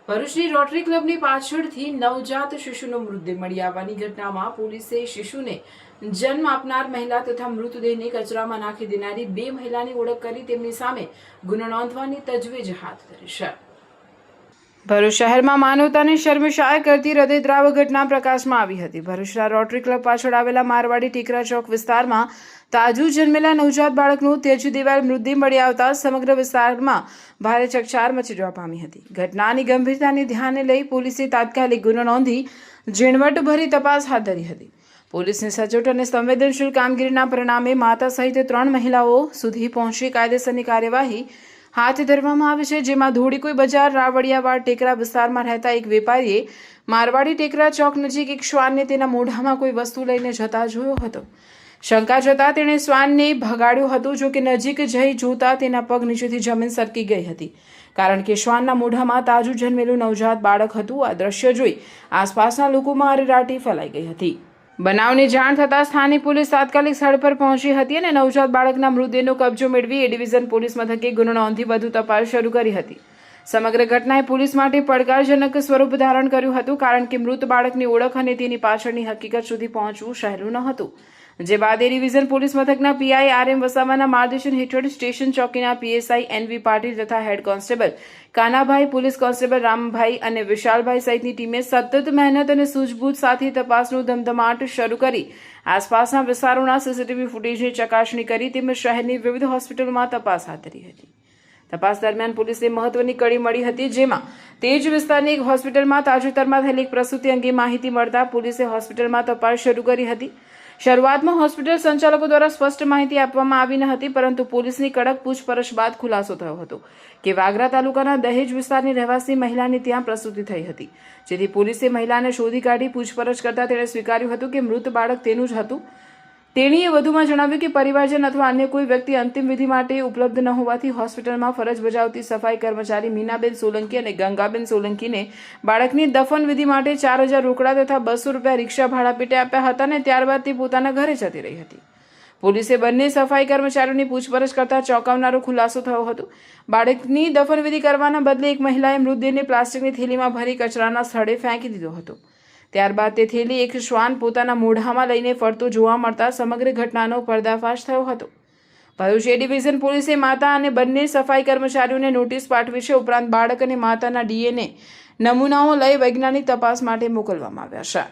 ભરૂચની રોટરી ક્લબની પાછળથી નવજાત શિશુનો મૃતદેહ મળી આવવાની ઘટનામાં પોલીસે શિશુને જન્મ આપનાર મહિલા તથા મૃતદેહને કચરામાં નાખી દેનારી 2 મહિલાની ઓળખ કરી તેમની સામે ગુનો નોંધવાની તજવીજ હાથ ધરી છે। ભરૂચ શહેરમાં માનવતાને શર્મશાર કરતી હૃદયદ્રાવક ઘટના પ્રકાશમાં આવી હતી। ભરૂચના રોટરી ક્લબ પાછળ આવેલા મારવાડી ટેકરા ચોક વિસ્તારમાં તાજું જન્મેલા નવજાત બાળકનું ત્યજી દેવાયેલ મૃતદેહ મળી આવતા સમગ્ર વિસ્તારમાં ભારે ચકચાર મચી જવા પામી હતી। ઘટનાની ગંભીરતાને ધ્યાને લઈ પોલીસે તાત્કાલિક ગુનો નોંધી ઝીણવટભરી તપાસ હાથ ધરી હતી। પોલીસની સચોટ અને સંવેદનશીલ કામગીરીના પરિણામે માતા સહિત 3 મહિલાઓ સુધી પહોંચી કાયદેસરની કાર્યવાહી હાથ ધરવામાં આવી છે, જેમાં ધોળીકુઈ બજાર રાવડિયાવાડ ટેકરા વિસ્તારમાં રહેતા એક વેપારીએ મારવાડી ટેકરા ચોક નજીક એક શ્વાનને તેના મોઢામાં કોઈ વસ્તુ લઈને જતા જોયો હતો। શંકા જતા તેણે શ્વાનને ભગાડ્યો હતો, જો કે નજીક જઈ જોતા તેના પગ નીચેથી જમીન સરકી ગઈ હતી, કારણ કે શ્વાનના મોઢામાં તાજું જન્મેલું નવજાત બાળક હતું। આ દ્રશ્ય જોઈ આસપાસના લોકોમાં અરેરાટી ફેલાઈ ગઈ હતી। બનાવની જાણ થતાં સ્થાનિક પોલીસ તાત્કાલિક સ્થળ પર પહોંચી હતી અને નવજાત બાળકના મૃતદેહનો કબજો મેળવી એ ડિવિઝન પોલીસ મથકે ગુનો નોંધી વધુ તપાસ શરૂ કરી હતી। સમગ્ર ઘટનાએ પોલીસ માટે પડકારજનક સ્વરૂપ ધારણ કર્યું હતું, કારણ કે મૃત બાળકની ઓળખ અને તેની પાછળની હકીકત સુધી પહોંચવું સહેલું ન હતું। જે બાદ એ ડિવિઝન પોલીસ મથકના પીઆઈ આરએમ વસાવાના માર્ગદર્શન હેઠળ સ્ટેશન ચોકીના પીએસઆઈ એનવી પાટીલ તથા head constable Kanabhai, police constable Rambhai અને વિશાલભાઈ સહિતની ટીમે સતત મહેનત અને સૂઝબૂછ સાથે તપાસનો ધમધમાટ શરૂ કરી આસપાસના વિસ્તારોના સીસીટીવી ફૂટેજની ચકાસણી કરી તેમજ શહેરની વિવિધ હોસ્પિટલોમાં તપાસ હાથ ધરી હતી। તપાસ દરમિયાન પોલીસને મહત્વની કડી મળી હતી, જેમાં તે જ વિસ્તારની એક હોસ્પિટલમાં તાજેતરમાં થયેલી એક પ્રસૂતિ અંગે માહિતી મળતા પોલીસે હોસ્પિટલમાં તપાસ શરૂ કરી હતી। શરૂઆતમાં હોસ્પિટલ સંચાલકો દ્વારા સ્પષ્ટ માહિતી આપવામાં આવી ન હતી, પરંતુ પોલીસની કડક પૂછપરછ બાદ ખુલાસો થયો હતો કે વાગરા તાલુકાના દહેજ વિસ્તારની રહેવાસી મહિલાની ત્યાં પ્રસૂતિ થઈ હતી, જેથી પોલીસે મહિલાને શોધી કાઢી પૂછપરછ કરતા તેણે સ્વીકાર્યું હતું કે મૃત બાળક તેનું જ હતું। તેણીએ વધુમાં જણાવ્યું કે પરિવારજન અથવા અન્ય કોઈ વ્યક્તિ અંતિમ વિધિ માટે ઉપલબ્ધ ન હોવાથી હોસ્પિટલમાં ફરજ બજાવતી સફાઈ કર્મચારી મીનાબેન સોલંકી અને ગંગાબેન સોલંકીને બાળકની દફન વિધિ માટે 4000 રોકડા તથા 200 રૂપિયા રિક્ષા ભાડા પેટે આપ્યા હતા અને ત્યારબાદ તે પોતાના ઘરે જતી રહી હતી। પોલીસે બંને સફાઈ કર્મચારીઓની પૂછપરછ કરતા ચોંકાવનારો ખુલાસો થયો હતો। બાળકની દફન વિધિ કરવાના બદલે એક મહિલાએ મૃતદેહને પ્લાસ્ટિકની થેલીમાં ભરી કચરાના સ્થળે ફેંકી દીધો હતો। ત્યારબાદ તે થેલી એક શ્વાન પોતાના મોઢામાં લઈને ફરતો જોવા મળતા સમગ્ર ઘટનાનો પર્દાફાશ થયો હતો। ભરૂચ એ ડિવિઝન પોલીસે માતા અને બંને સફાઈ કર્મચારીઓને નોટિસ પાઠવી છે, ઉપરાંત બાળક અને માતાના ડીએનએ નમૂનાઓ લઈ વૈજ્ઞાનિક તપાસ માટે મોકલવામાં આવ્યા છે।